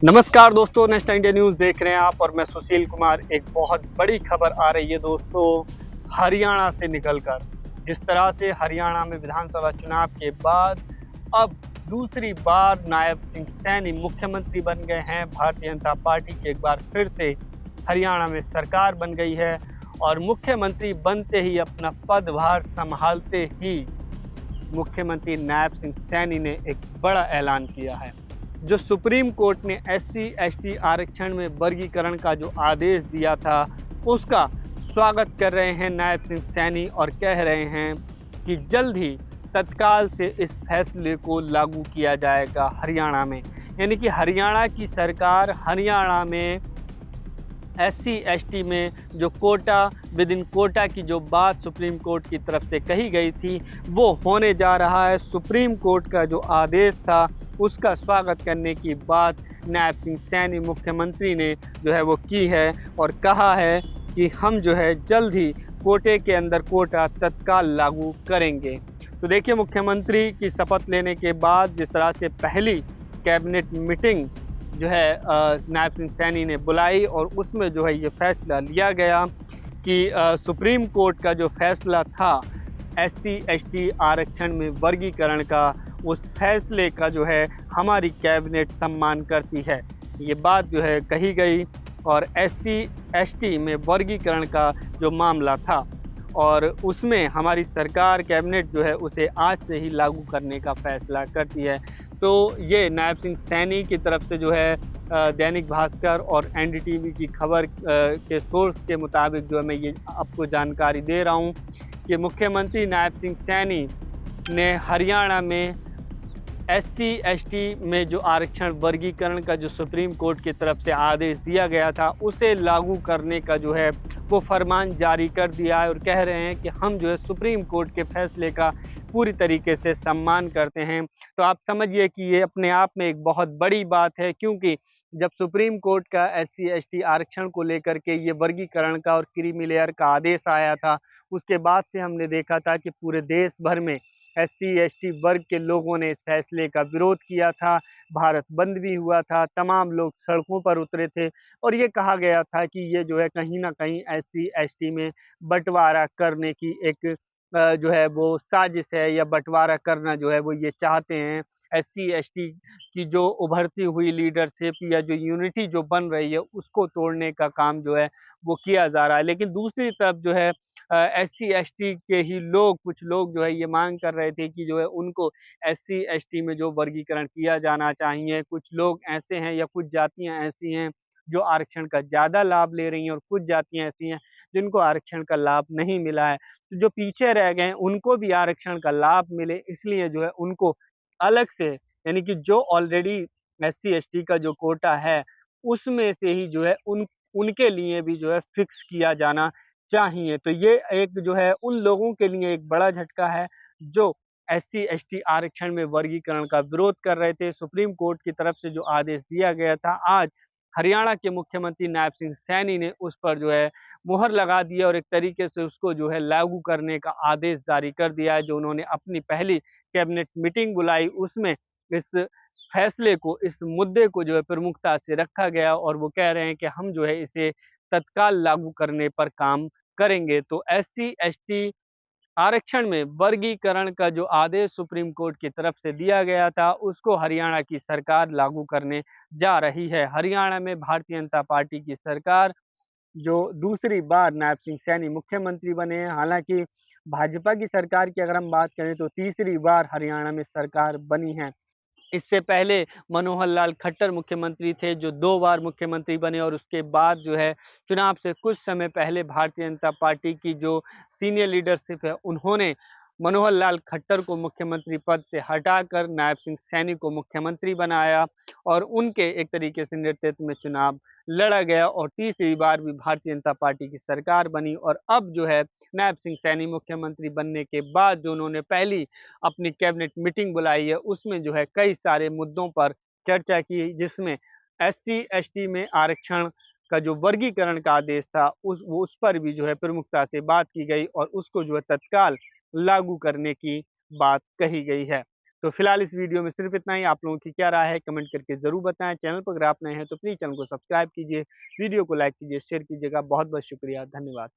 नमस्कार दोस्तों, next India news देख रहे हैं आप और मैं सुशील कुमार। एक बहुत बड़ी खबर आ रही है दोस्तों, हरियाणा से निकलकर। जिस तरह से हरियाणा में विधानसभा चुनाव के बाद अब दूसरी बार नायब सिंह सैनी मुख्यमंत्री बन गए हैं। भारतीय जनता पार्टी की एक बार फिर से हरियाणा में सरकार बन गई है और मुख्यमंत्री बनते ही अपना पदभार संभालते ही मुख्यमंत्री नायब सिंह सैनी ने एक बड़ा ऐलान किया है। जो सुप्रीम कोर्ट ने SC/ST आरक्षण में वर्गीकरण का जो आदेश दिया था, उसका स्वागत कर रहे हैं नायब सिंह सैनी और कह रहे हैं कि जल्द ही तत्काल से इस फैसले को लागू किया जाएगा हरियाणा में। यानी कि हरियाणा की सरकार हरियाणा में SC/ST में जो कोटा विद इन कोटा की जो बात सुप्रीम कोर्ट की तरफ से कही गई थी, वो होने जा रहा है। सुप्रीम कोर्ट का जो आदेश था, उसका स्वागत करने की बात नायब सिंह सैनी मुख्यमंत्री ने जो है वो की है और कहा है कि हम जो है जल्द ही कोटे के अंदर कोटा तत्काल लागू करेंगे। तो देखिए, मुख्यमंत्री की शपथ लेने के बाद जिस तरह से पहली कैबिनेट मीटिंग जो है नायब सिंह सैनी ने बुलाई और उसमें जो है ये फैसला लिया गया कि सुप्रीम कोर्ट का जो फैसला था SC/ST आरक्षण में वर्गीकरण का, उस फैसले का जो है हमारी कैबिनेट सम्मान करती है। ये बात जो है कही गई और SC/ST में वर्गीकरण का जो मामला था और उसमें हमारी सरकार कैबिनेट जो है उसे आज से ही लागू करने का फैसला करती है। तो ये नायब सिंह सैनी की तरफ से जो है दैनिक भास्कर और NDTV की खबर के सोर्स के मुताबिक जो है मैं ये आपको जानकारी दे रहा हूँ कि मुख्यमंत्री नायब सिंह सैनी ने हरियाणा में SC/ST में जो आरक्षण वर्गीकरण का जो सुप्रीम कोर्ट की तरफ से आदेश दिया गया था, उसे लागू करने का जो है वो फरमान जारी कर दिया है और कह रहे हैं कि हम जो है सुप्रीम कोर्ट के फैसले का पूरी तरीके से सम्मान करते हैं। तो आप समझिए कि ये अपने आप में एक बहुत बड़ी बात है, क्योंकि जब सुप्रीम कोर्ट का SC/ST आरक्षण को लेकर के ये वर्गीकरण का और क्रीमी लेयर का आदेश आया था, उसके बाद से हमने देखा था कि पूरे देश भर में SC/ST वर्ग के लोगों ने इस फैसले का विरोध किया था। भारत बंद भी हुआ था, तमाम लोग सड़कों पर उतरे थे और ये कहा गया था कि ये जो है कहीं न कहीं SC/ST में बँटवारा करने की एक जो है वो साजिश है या बँटवारा करना जो है वो ये चाहते हैं। SC/ST की जो उभरती हुई लीडरशिप या जो यूनिटी जो बन रही है, उसको तोड़ने का काम जो है वो किया जा रहा है। लेकिन दूसरी तरफ जो है SC/ST के ही लोग, कुछ लोग जो है ये माँग कर रहे थे कि जो है उनको SC/ST में जो वर्गीकरण किया जाना चाहिए। कुछ लोग ऐसे हैं या कुछ जातियाँ ऐसी हैं जो आरक्षण का ज़्यादा लाभ ले रही हैं और कुछ जातियाँ ऐसी हैं जिनको आरक्षण का लाभ नहीं मिला है। तो जो पीछे रह गए हैं उनको भी आरक्षण का लाभ मिले, इसलिए जो है उनको अलग से, यानी कि जो ऑलरेडी SC/ST का जो कोटा है, उसमें से ही जो है उनके लिए भी जो है फिक्स किया जाना चाहिए। तो ये एक जो है उन लोगों के लिए एक बड़ा झटका है जो SC/ST आरक्षण में वर्गीकरण का विरोध कर रहे थे। सुप्रीम कोर्ट की तरफ से जो आदेश दिया गया था, आज हरियाणा के मुख्यमंत्री नायब सिंह सैनी ने उस पर जो है मुहर लगा दी है और एक तरीके से उसको जो है लागू करने का आदेश जारी कर दिया है। जो उन्होंने अपनी पहली कैबिनेट मीटिंग बुलाई, उसमें इस फैसले को, इस मुद्दे को जो है प्रमुखता से रखा गया और वो कह रहे हैं कि हम जो है इसे तत्काल लागू करने पर काम करेंगे। तो SC/ST आरक्षण में वर्गीकरण का जो आदेश सुप्रीम कोर्ट की तरफ से दिया गया था, उसको हरियाणा की सरकार लागू करने जा रही है। हरियाणा में भारतीय जनता पार्टी की सरकार जो दूसरी बार नायब सिंह सैनी मुख्यमंत्री बने हैं। हालाँकि भाजपा की सरकार की अगर हम बात करें तो तीसरी बार हरियाणा में सरकार बनी है। इससे पहले मनोहर लाल खट्टर मुख्यमंत्री थे, जो 2 बार मुख्यमंत्री बने और उसके बाद जो है चुनाव से कुछ समय पहले भारतीय जनता पार्टी की जो सीनियर लीडरशिप है, उन्होंने मनोहर लाल खट्टर को मुख्यमंत्री पद से हटाकर नायब सिंह सैनी को मुख्यमंत्री बनाया और उनके एक तरीके से नेतृत्व में चुनाव लड़ा गया और तीसरी बार भी भारतीय जनता पार्टी की सरकार बनी और अब जो है नायब सिंह सैनी मुख्यमंत्री बनने के बाद जो उन्होंने पहली अपनी कैबिनेट मीटिंग बुलाई है, उसमें जो है कई सारे मुद्दों पर चर्चा की, जिसमें SC/ST में आरक्षण का जो वर्गीकरण का आदेश था, उस पर भी जो है प्रमुखता से बात की गई और उसको जो है तत्काल लागू करने की बात कही गई है। तो फिलहाल इस वीडियो में सिर्फ इतना ही। आप लोगों की क्या राय है कमेंट करके ज़रूर बताएं। चैनल पर अगर आप नए हैं तो प्लीज़ चैनल को सब्सक्राइब कीजिए, वीडियो को लाइक कीजिए, शेयर कीजिएगा। बहुत बहुत शुक्रिया, धन्यवाद।